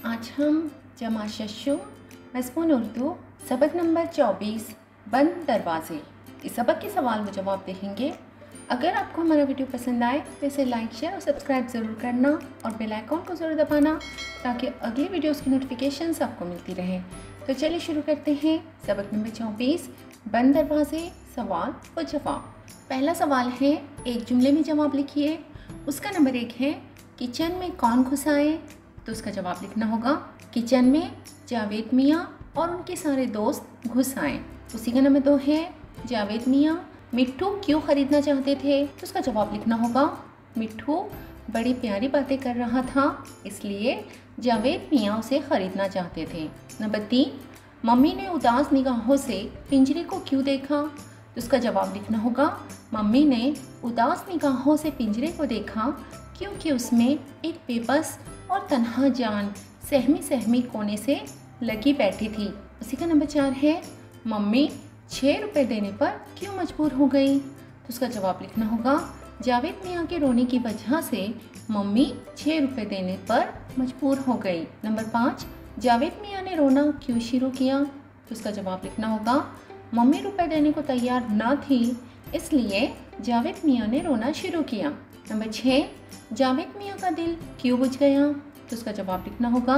आज हम जमा शशुम मज़मून उर्दू सबक नंबर 24 बंद दरवाज़े इस सबक के सवाल व जवाब देखेंगे। अगर आपको हमारा वीडियो पसंद आए तो इसे लाइक शेयर और सब्सक्राइब ज़रूर करना और बेल आइकॉन को ज़रूर दबाना ताकि अगली वीडियोस की नोटिफिकेशंस आपको मिलती रहे। तो चलिए शुरू करते हैं। सबक नंबर 24 बंद दरवाज़े सवाल व जवाब। पहला सवाल है, एक जुमले में जवाब लिखिए। उसका नंबर 1 है, किचन में कौन घुसा आए? तो उसका जवाब लिखना होगा, किचन में जावेद मियाँ और उनके सारे दोस्त घुस आए। उसी का नंबर 2 है, जावेद मियाँ मिट्ठू क्यों ख़रीदना चाहते थे? तो उसका जवाब लिखना होगा, मिट्ठू बड़ी प्यारी बातें कर रहा था इसलिए जावेद मियाँ उसे ख़रीदना चाहते थे। नंबर 3, मम्मी ने उदास निगाहों से पिंजरे को क्यों देखा? तो उसका जवाब लिखना होगा, मम्मी ने उदास निगाहों से पिंजरे को देखा क्योंकि उसमें एक बेबस और तन्हा जान सहमी सहमी कोने से लगी बैठी थी। उसी का नंबर 4 है, मम्मी 6 रुपये देने पर क्यों मजबूर हो गई? तो उसका जवाब लिखना होगा, जावेद मियाँ के रोने की वजह से मम्मी 6 रुपये देने पर मजबूर हो गई। नंबर 5, जावेद मियाँ ने रोना क्यों शुरू किया? तो उसका जवाब लिखना होगा, मम्मी रुपए देने को तैयार न थी इसलिए जावेद मियाँ ने रोना शुरू किया। नंबर 6, जावेद मियाँ का दिल क्यों बुझ गया? तो उसका जवाब लिखना होगा,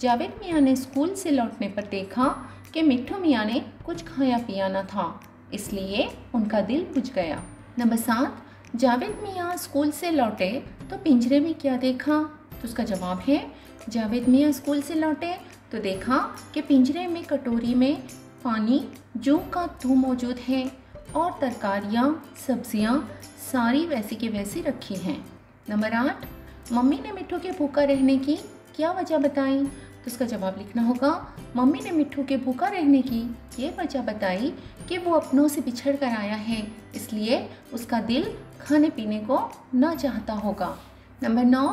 जावेद मियाँ ने स्कूल से लौटने पर देखा कि मिट्ठू मियाँ ने कुछ खाया पिया न था इसलिए उनका दिल बुझ गया। नंबर 7, जावेद मियाँ स्कूल से लौटे तो पिंजरे में क्या देखा? तो उसका जवाब है, जावेद मियाँ स्कूल से लौटे तो देखा कि पिंजरे में कटोरी में पानी जूं का तू मौजूद है और तरकारियाँ सब्जियाँ सारी वैसी की वैसी रखी हैं। नंबर 8, मम्मी ने मिट्ठू के भूखा रहने की क्या वजह बताई? तो उसका जवाब लिखना होगा, मम्मी ने मिट्ठू के भूखा रहने की ये वजह बताई कि वो अपनों से बिछड़ कर आया है इसलिए उसका दिल खाने पीने को न चाहता होगा। नंबर 9,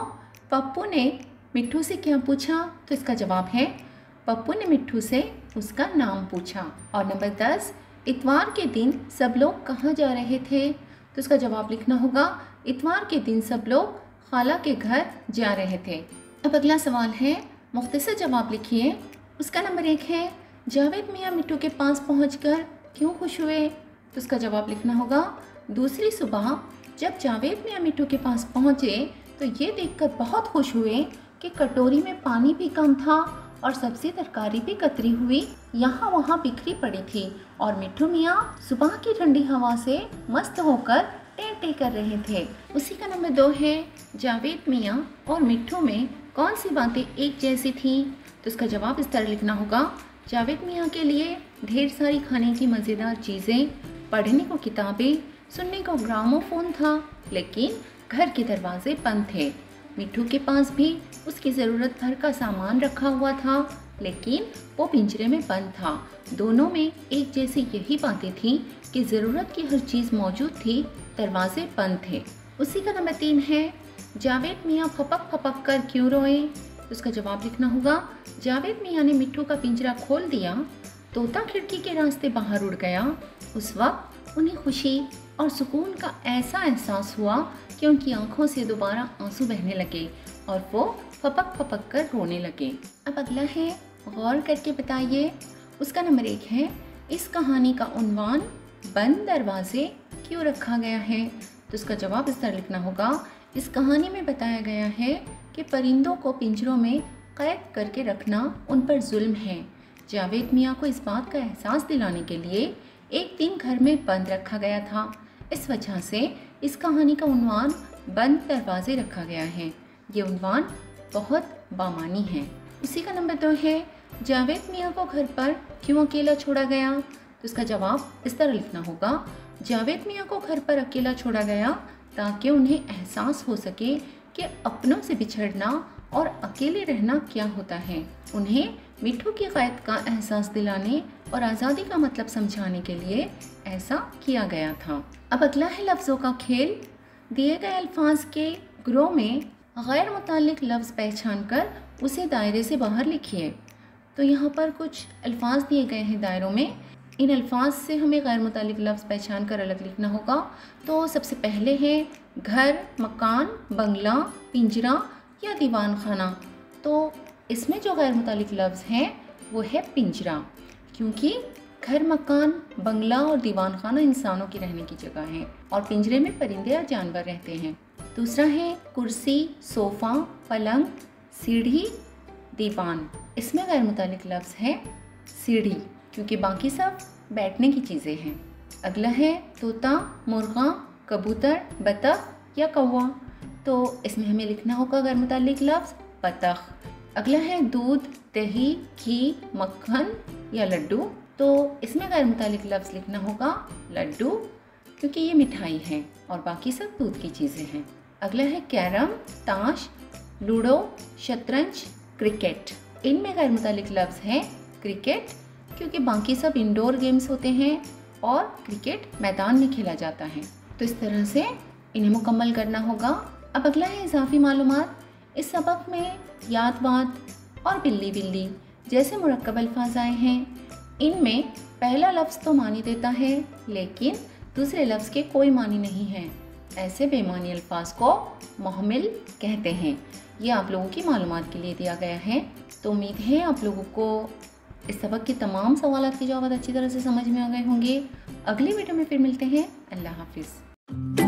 पप्पू ने मिट्ठू से क्या पूछा? तो इसका जवाब है, पप्पू ने मिट्ठू से उसका नाम पूछा। और नंबर 10, इतवार के दिन सब लोग कहाँ जा रहे थे? तो उसका जवाब लिखना होगा, इतवार के दिन सब लोग खाला के घर जा रहे थे। अब अगला सवाल है, मुख्तसर जवाब लिखिए। उसका नंबर 1 है, जावेद मियाँ मिट्ठू के पास पहुंचकर क्यों खुश हुए? तो उसका जवाब लिखना होगा, दूसरी सुबह जब जावेद मियाँ मिट्ठू के पास पहुँचे तो ये देखकर बहुत खुश हुए कि कटोरी में पानी भी कम था और सब्जी तरकारी भी कतरी हुई यहाँ वहाँ बिखरी पड़ी थी और मिट्ठू मियाँ सुबह की ठंडी हवा से मस्त होकर टें टें कर रहे थे। उसी का नंबर 2 है, जावेद मियाँ और मिट्ठू में कौन सी बातें एक जैसी थीं? तो उसका जवाब इस तरह लिखना होगा, जावेद मियाँ के लिए ढेर सारी खाने की मज़ेदार चीज़ें, पढ़ने को किताबें, सुनने को ग्रामोफोन था लेकिन घर के दरवाजे बंद थे। मिट्ठू के पास भी उसकी ज़रूरत भर का सामान रखा हुआ था लेकिन वो पिंजरे में बंद था। दोनों में एक जैसी यही बातें थीं कि ज़रूरत की हर चीज़ मौजूद थी, दरवाजे बंद थे। उसी का नंबर 3 है, जावेद मियाँ फपक फपक कर क्यों रोए? उसका जवाब लिखना होगा, जावेद मियाँ ने मिट्ठू का पिंजरा खोल दिया, तोता खिड़की के रास्ते बाहर उड़ गया। उस वक्त उन्हें खुशी और सुकून का ऐसा एहसास हुआ कि उनकी आंखों से दोबारा आंसू बहने लगे और वो फपक फपक कर रोने लगे। अब अगला है, गौर करके बताइए। उसका नंबर 1 है, इस कहानी का उन्वान बंद दरवाजे क्यों रखा गया है? तो उसका जवाब इस तरह लिखना होगा, इस कहानी में बताया गया है कि परिंदों को पिंजरों में कैद करके रखना उन पर जुल्म है। जावेद मियाँ को इस बात का एहसास दिलाने के लिए एक दिन घर में बंद रखा गया था। इस वजह से इस कहानी का उन्वान बंद दरवाजे रखा गया है। ये उन्वान बहुत बामानी है। उसी का नंबर 2 है, जावेद मियाँ को घर पर क्यों अकेला छोड़ा गया? तो उसका जवाब इस तरह लिखना होगा, जावेद मियाँ को घर पर अकेला छोड़ा गया ताकि उन्हें एहसास हो सके कि अपनों से बिछड़ना और अकेले रहना क्या होता है। उन्हें मिट्ठू की कैद का एहसास दिलाने और आज़ादी का मतलब समझाने के लिए ऐसा किया गया था। अब अगला है लफ्ज़ों का खेल। दिए गए अल्फाज के ग्रोह में गैर मुताल्लिक लफ्ज़ पहचान कर उसे दायरे से बाहर लिखिए। तो यहाँ पर कुछ अल्फाज दिए गए हैं दायरों में, इन अल्फाज से हमें गैर मुताल्लिक लफ्ज़ पहचान कर अलग लिखना होगा। तो सबसे पहले है घर, मकान, बंगला, पिंजरा या दीवान खाना। तो इसमें जो गैर मुतालिक लफ्ज़ हैं वो है पिंजरा, क्योंकि घर, मकान, बंगला और दीवान खाना इंसानों की रहने की जगह है और पिंजरे में परिंदे और जानवर रहते हैं। दूसरा है कुर्सी, सोफ़ा, पलंग, सीढ़ी, दीवान। इसमें गैर मुतालिक लफ्ज़ है सीढ़ी, क्योंकि बाकी सब बैठने की चीज़ें हैं। अगला है तोता, मुर्गा, कबूतर, बतख या कौवा। तो इसमें हमें लिखना होगा गैर मुतालिक लफ्ज़ बतख। अगला है दूध, दही, घी, मक्खन या लड्डू। तो इसमें गैर मुतालिक लफ्ज़ लिखना होगा लड्डू, क्योंकि ये मिठाई है और बाकी सब दूध की चीज़ें हैं। अगला है कैरम, ताश, लूडो, शतरंज, क्रिकेट। इनमें गैर मुतालिक लफ्ज़ है क्रिकेट, क्योंकि बाकी सब इंडोर गेम्स होते हैं और क्रिकेट मैदान में खेला जाता है। तो इस तरह से इन्हें मुकम्मल करना होगा। अब अगला है इजाफी मालूमात। इस सबक में याद बात और बिल्ली बिल्ली जैसे मुरक्कब अल्फाज आए हैं। इनमें पहला लफ्ज़ तो मानी देता है, लेकिन दूसरे लफ्ज़ के कोई मानी नहीं है। ऐसे बेमानी अल्फाज को मुहमिल कहते हैं। ये आप लोगों की मालूमात के लिए दिया गया है। तो उम्मीद है आप लोगों को इस सबक के तमाम सवालात के जवाब अच्छी तरह से समझ में आ गए होंगे। अगली वीडियो में फिर मिलते हैं। अल्लाह हाफिज़।